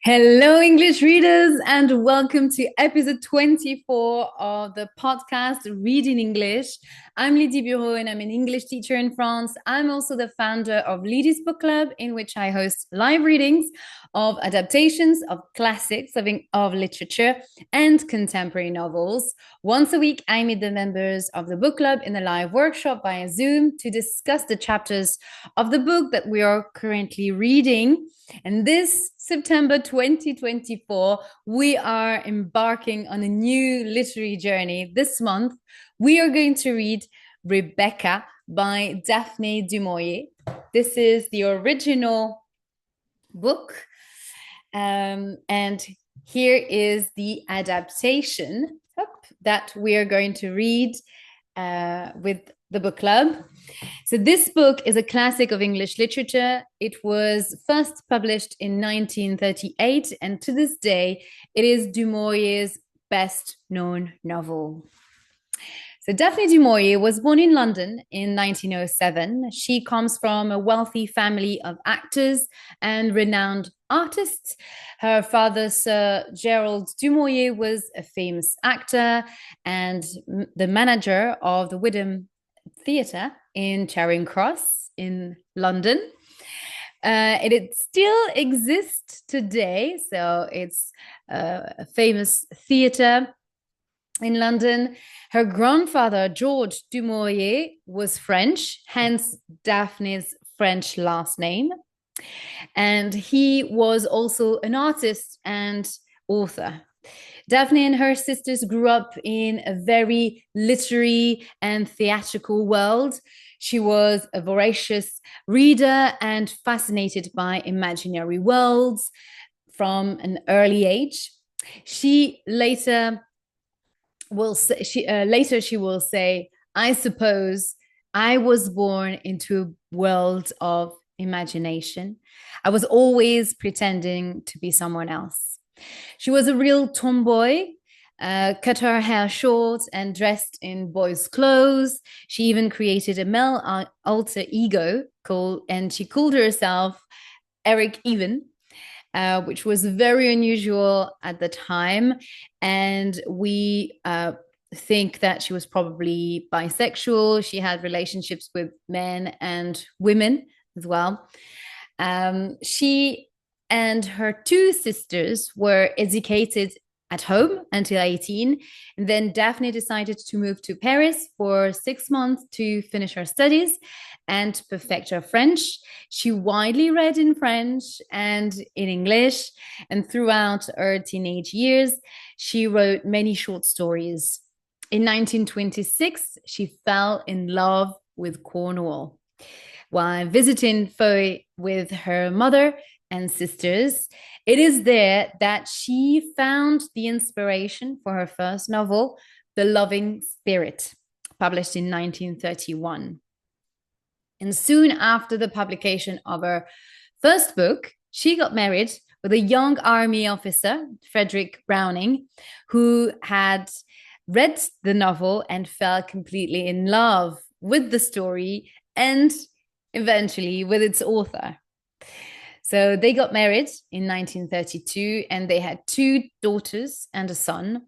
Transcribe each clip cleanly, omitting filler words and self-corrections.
Hello, English readers, and welcome to episode 24 of the podcast Reading English. I'm Lydie Bureau, and I'm an English teacher in France. I'm also the founder of Lydie's Book Club, in which I host live readings of adaptations of classics of literature and contemporary novels. Once a week, I meet the members of the book club in a live workshop via Zoom to discuss the chapters of the book that we are currently reading. And this September 2024, we are embarking on a new literary journey. This month, we are going to read Rebecca by Daphne du Maurier. This is the original book. And here is the adaptation that we are going to read with the book club. So this book is a classic of English literature. It was first published in 1938, and to this day, it is du Maurier's best known novel. So Daphne du Maurier was born in London in 1907. She comes from a wealthy family of actors and renowned artists. Her father, Sir Gerald du Maurier, was a famous actor and the manager of the Wyndham Theatre in Charing Cross in London. It still exists today, so it's a famous theatre in London. Her grandfather, George du Maurier, was French, hence Daphne's French last name. And he was also an artist and author. Daphne and her sisters grew up in a very literary and theatrical world. She was a voracious reader and fascinated by imaginary worlds from an early age. She will say, I suppose I was born into a world of imagination. I was always pretending to be someone else. She was a real tomboy, cut her hair short and dressed in boys' clothes. She even created a male alter ego and she called herself Eric Even, which was very unusual at the time. And we think that she was probably bisexual. She had relationships with men and women as well. She and her two sisters were educated at home until 18. And then Daphne decided to move to Paris for 6 months to finish her studies and perfect her French. She widely read in French and in English. And throughout her teenage years, she wrote many short stories. In 1926, she fell in love with Cornwall. While visiting Foy with her mother and sisters, it is there that she found the inspiration for her first novel, The Loving Spirit, published in 1931. And soon after the publication of her first book, she got married with a young army officer, Frederick Browning, who had read the novel and fell completely in love with the story and eventually with its author. So they got married in 1932 and they had 2 daughters and a son.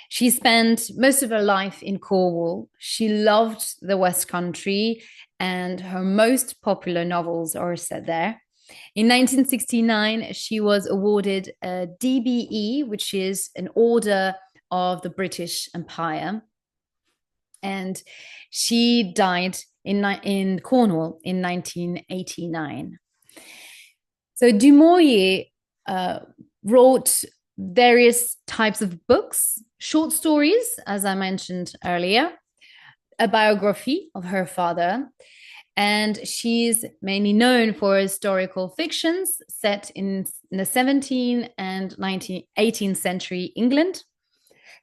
She spent most of her life in Cornwall. She loved the West Country and her most popular novels are set there. In 1969, she was awarded a DBE, which is an order of the British Empire. And she died in Cornwall in 1989. So du Maurier wrote various types of books, short stories, as I mentioned earlier, a biography of her father, and she's mainly known for historical fictions set in the 17th and 18th century England,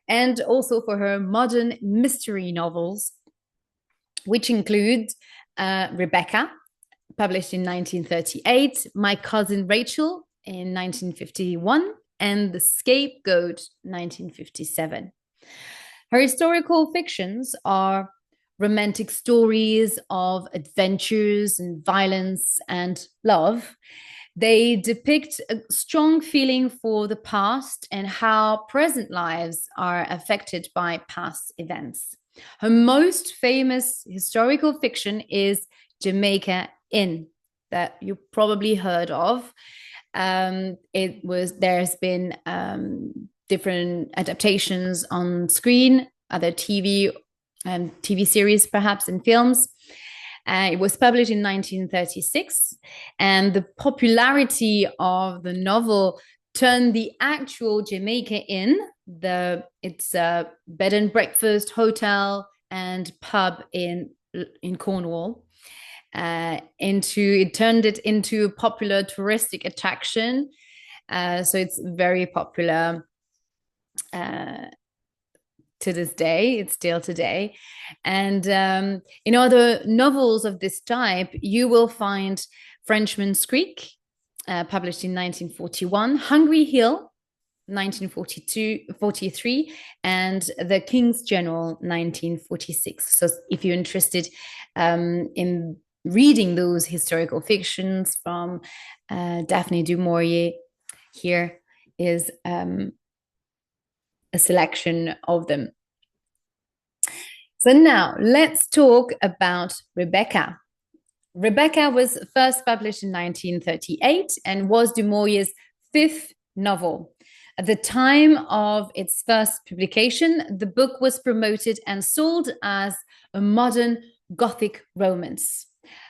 and also for her modern mystery novels, which include Rebecca, published in 1938, My Cousin Rachel in 1951, and The Scapegoat, 1957. Her historical fictions are romantic stories of adventures and violence and love. They depict a strong feeling for the past and how present lives are affected by past events. Her most famous historical fiction is Jamaica Inn, that you probably heard of. There's been different adaptations on screen, other TV series, perhaps, and films. It was published in 1936, and the popularity of the novel turned the actual Jamaica Inn, it's a bed and breakfast hotel and pub in Cornwall, it turned it into a popular touristic attraction. So it's very popular to this day. It's still today. And in other novels of this type, you will find Frenchman's Creek, published in 1941, Hungry Hill, 1943, and The King's General, 1946. So if you're interested in reading those historical fictions from Daphne du Maurier, here is a selection of them. So now let's talk about Rebecca. Rebecca was first published in 1938 and was du Maurier's fifth novel. At the time of its first publication, the book was promoted and sold as a modern Gothic romance.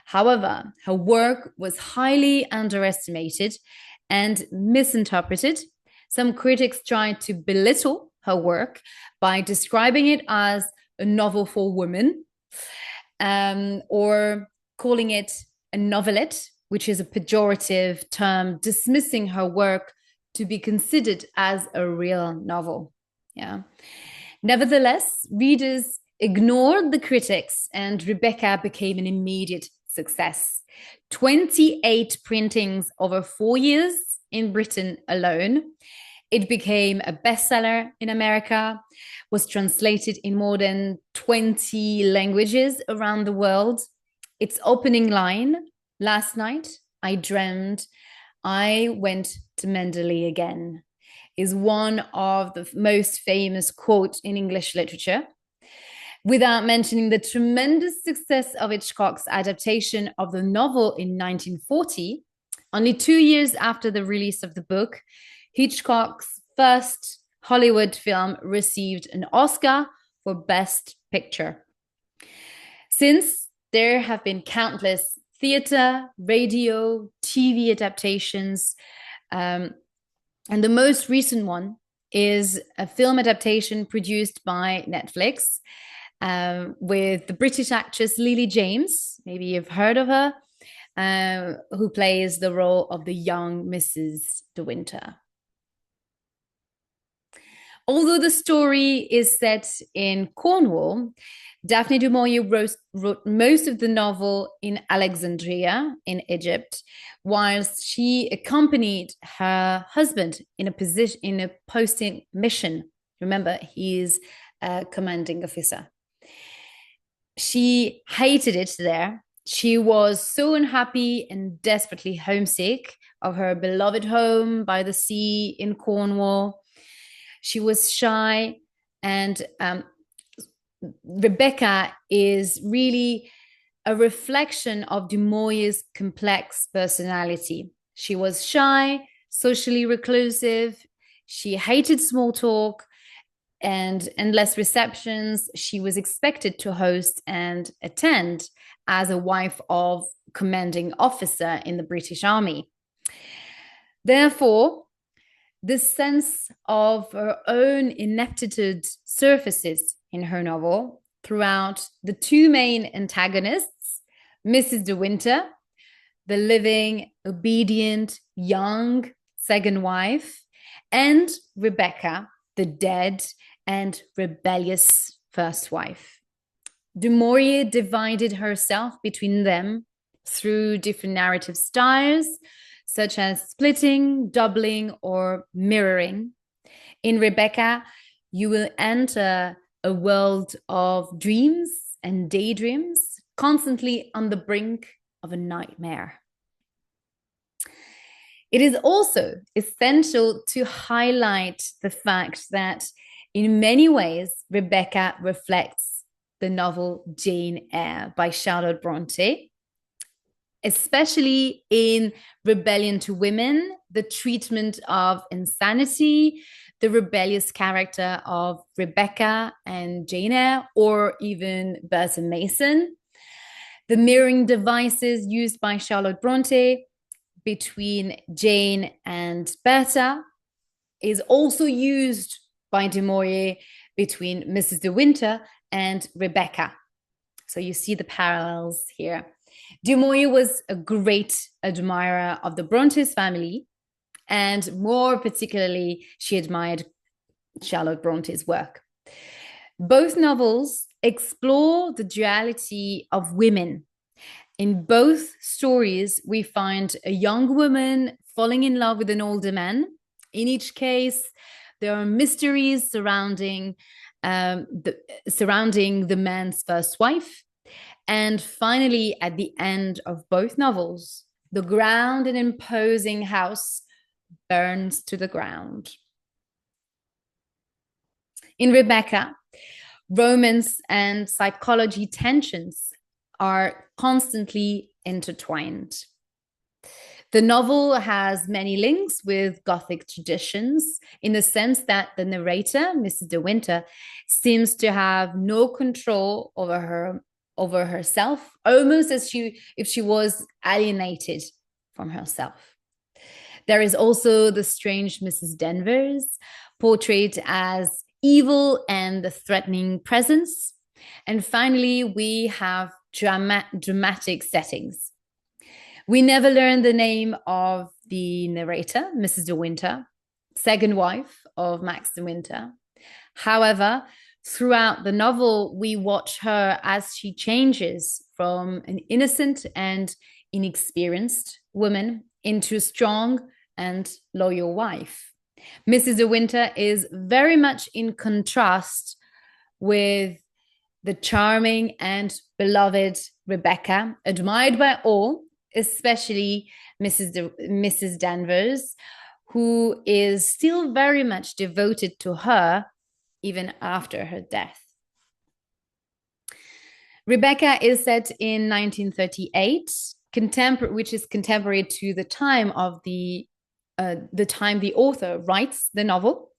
However, her work was highly underestimated and misinterpreted. Some critics tried to belittle her work by describing it as a novel for women, or calling it a novelette, which is a pejorative term dismissing her work to be considered as a real novel. Yeah. Nevertheless, readers ignored the critics, and Rebecca became an immediate success. 28 printings over 4 years in Britain alone. It became a bestseller in America, was translated in more than 20 languages around the world. Its opening line, "Last night I dreamed I went to Manderley again," is one of the most famous quotes in English literature. Without mentioning the tremendous success of Hitchcock's adaptation of the novel in 1940, only 2 years after the release of the book, Hitchcock's first Hollywood film received an Oscar for Best Picture. Since, there have been countless theater, radio, TV adaptations, and the most recent one is a film adaptation produced by Netflix with the British actress Lily James. Maybe you've heard of her, who plays the role of the young Mrs. de Winter. Although the story is set in Cornwall, Daphne du Maurier wrote most of the novel in Alexandria in Egypt, whilst she accompanied her husband in a posting mission. Remember, he's a commanding officer. She hated it there. She was so unhappy and desperately homesick of her beloved home by the sea in Cornwall. She was shy, and Rebecca is really a reflection of du Maurier's complex personality. She was shy, socially reclusive. She hated small talk and endless receptions. She was expected to host and attend as a wife of commanding officer in the British Army. Therefore, the sense of her own ineptitude surfaces in her novel throughout the two main antagonists, Mrs. de Winter, the living, obedient, young second wife, and Rebecca, the dead and rebellious first wife. Du Maurier divided herself between them through different narrative styles, such as splitting, doubling, or mirroring. In Rebecca, you will enter a world of dreams and daydreams, constantly on the brink of a nightmare. It is also essential to highlight the fact that in many ways, Rebecca reflects the novel Jane Eyre by Charlotte Bronte, especially in Rebellion to Women, the treatment of insanity, the rebellious character of Rebecca and Jane Eyre, or even Bertha Mason. The mirroring devices used by Charlotte Bronte between Jane and Bertha is also used by du Maurier between Mrs. de Winter and Rebecca. So you see the parallels here. Du Maurier was a great admirer of the Brontes family, and more particularly, she admired Charlotte Bronte's work. Both novels explore the duality of women. In both stories, we find a young woman falling in love with an older man. In each case, there are mysteries surrounding the man's first wife. And finally, at the end of both novels, the grand and imposing house burns to the ground. In Rebecca, romance and psychology tensions are constantly intertwined. The novel has many links with Gothic traditions in the sense that the narrator, Mrs. de Winter, seems to have no control over herself, almost as if she was alienated from herself. There is also the strange Mrs. Danvers, portrayed as evil and the threatening presence. And finally, we have dramatic settings. We never learn the name of the narrator, Mrs. de Winter, second wife of Max de Winter. However, throughout the novel, we watch her as she changes from an innocent and inexperienced woman into a strong and loyal wife. Mrs. de Winter is very much in contrast with the charming and beloved Rebecca, admired by all, especially Mrs. Danvers, who is still very much devoted to her even after her death. Rebecca is set in 1938, which is contemporary to the time of the time the author writes the novel.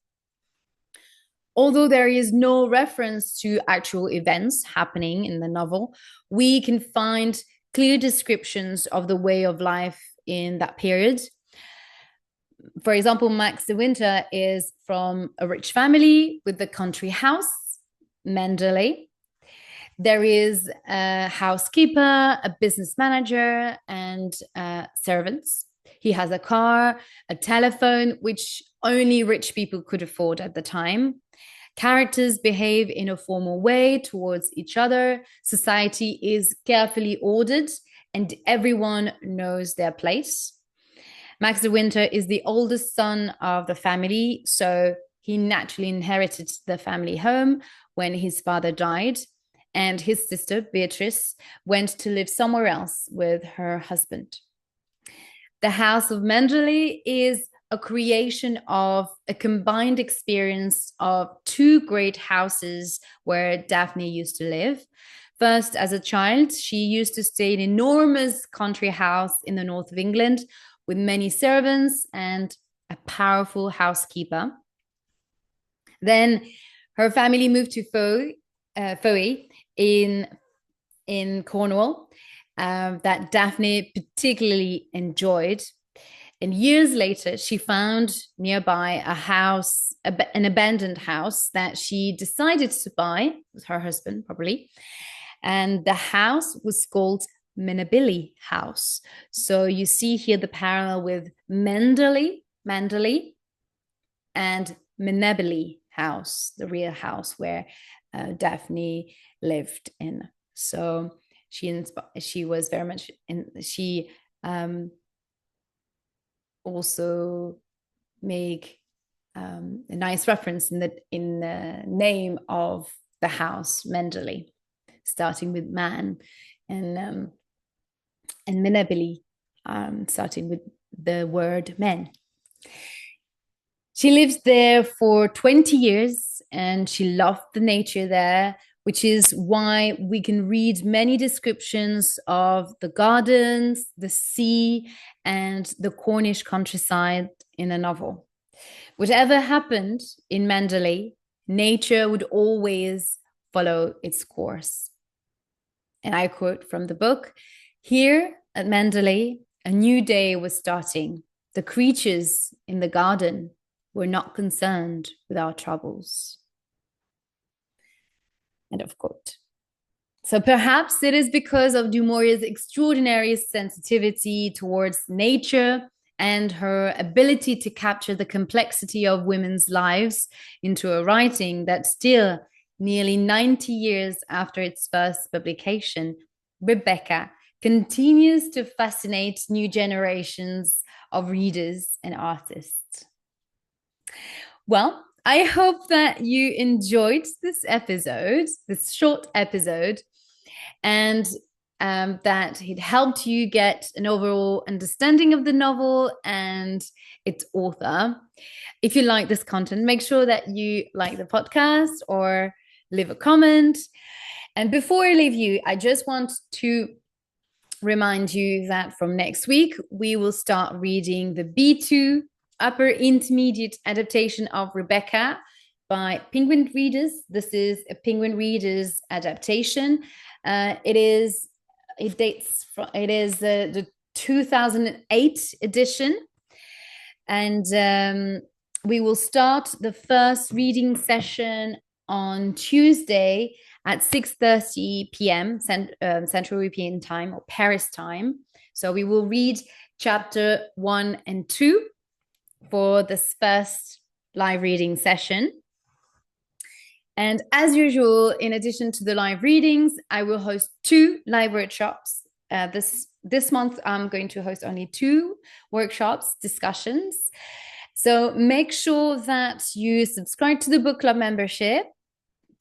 Although there is no reference to actual events happening in the novel, we can find clear descriptions of the way of life in that period. For example, Max de Winter is from a rich family with the country house, Manderley. There is a housekeeper, a business manager, and servants. He has a car, a telephone, which only rich people could afford at the time. Characters behave in a formal way towards each other. Society is carefully ordered, and everyone knows their place. Max de Winter is the oldest son of the family, so he naturally inherited the family home when his father died, and his sister, Beatrice, went to live somewhere else with her husband. The House of Manderley is a creation of a combined experience of two great houses where Daphne used to live. First, as a child, she used to stay in an enormous country house in the north of England with many servants and a powerful housekeeper. Then her family moved to Fowey in Cornwall, that Daphne particularly enjoyed. And years later, she found nearby a house, an abandoned house that she decided to buy with her husband, probably. And the house was called Manderley House. So you see here the parallel with Manderley, and Manderley House, the real house where Daphne lived in. So she was very much she also make a nice reference in the name of the house, Manderley, starting with man, and Manderley, starting with the word men. She lived there for 20 years and she loved the nature there, which is why we can read many descriptions of the gardens, the sea, and the Cornish countryside in the novel. Whatever happened in Manderley, nature would always follow its course. And I quote from the book, "Here at Manderley, a new day was starting. The creatures in the garden were not concerned with our troubles." End of quote. So perhaps it is because of du Maurier's extraordinary sensitivity towards nature and her ability to capture the complexity of women's lives into a writing that still, nearly 90 years after its first publication, Rebecca continues to fascinate new generations of readers and artists. Well, I hope that you enjoyed this episode, this short episode, and that it helped you get an overall understanding of the novel and its author. If you like this content, make sure that you like the podcast or leave a comment. And before I leave you, I just want to remind you that from next week, we will start reading the B2 upper intermediate adaptation of Rebecca by Penguin Readers. This is a Penguin Readers adaptation. It is the 2008 edition, and we will start the first reading session on Tuesday at 6:30 p.m. Central European time or Paris time. So we will read chapter 1 and 2 for this first live reading session. And as usual, in addition to the live readings, I will host 2 live workshops. This month, I'm going to host only 2 workshops, discussions. So make sure that you subscribe to the book club membership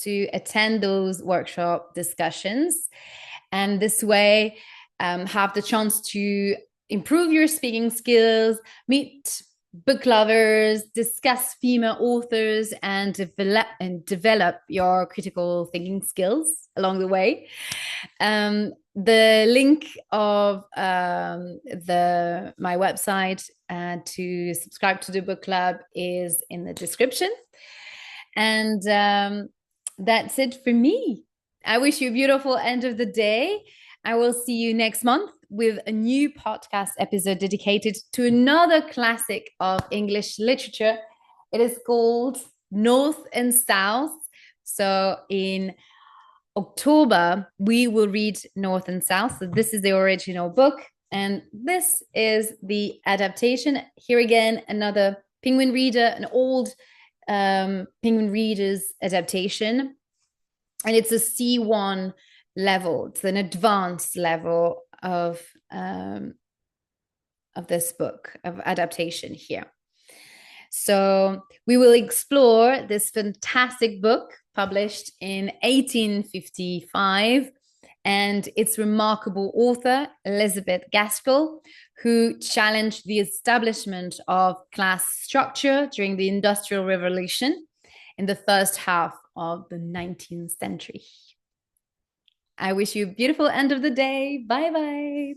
to attend those workshop discussions. And this way, have the chance to improve your speaking skills, meet book lovers, discuss female authors, and develop your critical thinking skills along the way. The link of my website to subscribe to the book club is in the description. And that's it for me. I wish you a beautiful end of the day. I will see you next month with a new podcast episode dedicated to another classic of English literature. It is called North and South. So in October, we will read North and South. So this is the original book, and this is the adaptation. Here again, another Penguin Reader, an old Penguin Readers adaptation. And it's a C1 level. It's an advanced level of this book, of adaptation here. So we will explore this fantastic book published in 1855 and its remarkable author, Elizabeth Gaskell, who challenged the establishment of class structure during the Industrial Revolution in the first half of the 19th century. I wish you a beautiful end of the day. Bye-bye.